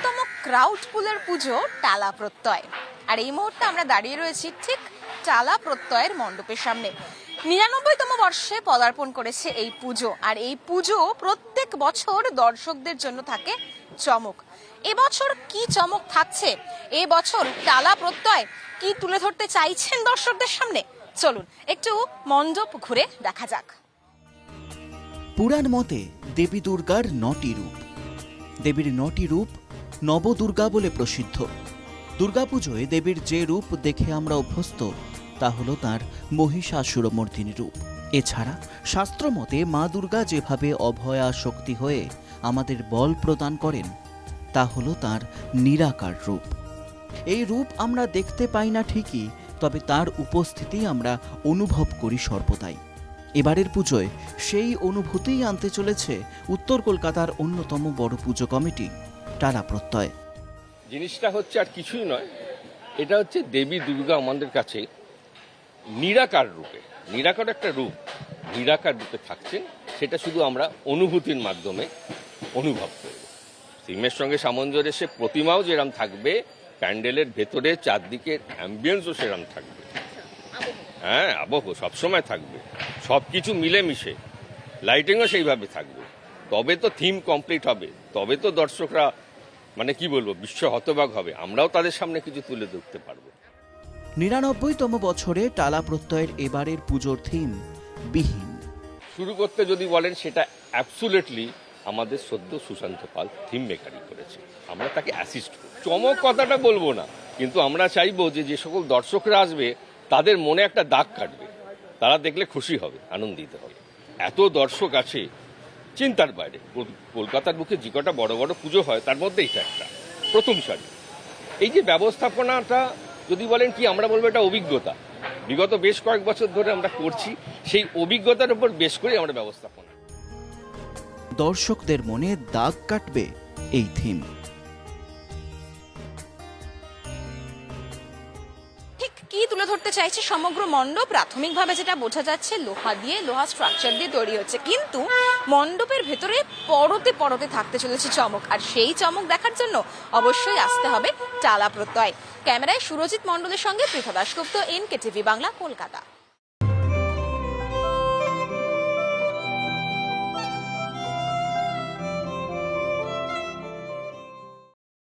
অন্যতম ক্রাউডফুলের পুজো টালা প্রত্যয়। আর এই মুহূর্তে আমরা দাঁড়িয়ে রয়েছি ঠিক টালা প্রত্যয়ের মণ্ডপের সামনে। ৯৯তম বর্ষে পদার্পণ করেছে এই পুজো, আর এই পুজো প্রত্যেক বছর দর্শকদের জন্য থাকে চমক। এবছর কি চমক থাকছে, এবছর টালা প্রত্যয় কি তুলে ধরতে চাইছেন দর্শকদের সামনে, চলুন একটু মণ্ডপ ঘুরে দেখা যাক। পুরাণ মতে দেবী দুর্গার ৯টি রূপ। দেবীর ৯টি রূপ নবদুর্গা বলে প্রসিদ্ধ। দুর্গাপুজোয় দেবীর যে রূপ দেখে আমরা অভ্যস্ত তা হলো তাঁর মহিষাসুরমর্দিনী রূপ। এছাড়া শাস্ত্রমতে মা দুর্গা যেভাবে অভয়া শক্তি হয়ে আমাদের বল প্রদান করেন তা হলো তাঁর নিরাকার রূপ। এই রূপ আমরা দেখতে পাই না ঠিকই, তবে তার উপস্থিতি আমরা অনুভব করি সর্বদাই। এবারের পুজোয় সেই অনুভূতিই আনতে চলেছে উত্তর কলকাতার অন্যতম বড় পুজো কমিটি টালা প্রত্যয়। জিনিসটা হচ্ছে আর কিছুই নয়, এটা হচ্ছে দেবী দুর্গা আমাদের কাছে নিরাকার রূপে, নিরাকার একটা রূপ, নিরাকার রূপে থাকছেন, সেটা শুধু আমরা অনুভূতির মাধ্যমে অনুভব করব। থিমের সঙ্গে সামঞ্জস্যে প্রতিমাও যেরকম থাকবে, প্যান্ডেলের ভেতরে চারদিকের অ্যাম্বিয়েন্সও সেরকম থাকবে। হ্যাঁ, আবহ সবসময় থাকবে, সব কিছু মিলেমিশে, লাইটিংও সেইভাবে থাকবে। তবে তো থিম কমপ্লিট হবে, তবে তো দর্শকরা মানে কি বলবো, বিশ্ব হতবাক হবে, আমরাও তাদের সামনে কিছু তুলে ধরতে পারবো। ৯৯তম বছরে টালা প্রত্যয়ের এবারের পুজোর থিম বিহীন। শুরু করতে যদি বলেন, সেটা অ্যাবসুলেটলি আমাদের সদ্য সুশান্ত পাল থিম মেকারই করেছে, আমরা তাকে অ্যাসিস্ট করি। চমক কথাটা বলবো না, কিন্তু আমরা চাইবো যে সকল দর্শকরা আসবে তাদের মনে একটা দাগ কাটবে, তারা দেখলে খুশি হবে, আনন্দিত হবে। এত দর্শক আছে চিন্তার বাইরে। কলকাতার বুকে যে কটা বড় বড় পুজো হয় তার মধ্যে এটা একটা প্রথম সারি। এই যে ব্যবস্থাপনাটা যদি বলেন কি, আমরা বলবো এটা অভিজ্ঞতা। বিগত বেশ কয়েক বছর ধরে আমরা করছি, সেই অভিজ্ঞতার উপর বেশ করে আমরা ব্যবস্থাপনা। দর্শকদের মনে দাগ কাটবে এই থিম। ঠিক কি তুলে ধরতে চাইছে সমগ্র মণ্ডপ, প্রাথমিকভাবে যেটা বোঝা যাচ্ছে লোহা স্ট্রাকচার দিয়ে তৈরি হচ্ছে, কিন্তু মণ্ডপের ভেতরে পরতে পরতে থাকতে চলেছে চমক। আর সেই চমক দেখার জন্য অবশ্যই আসতে হবে টালা প্রত্যয়। ক্যামেরায় সুরজিৎ মণ্ডলের সঙ্গে পৃথা দাশগুপ্ত, NKTV বাংলা, কলকাতা।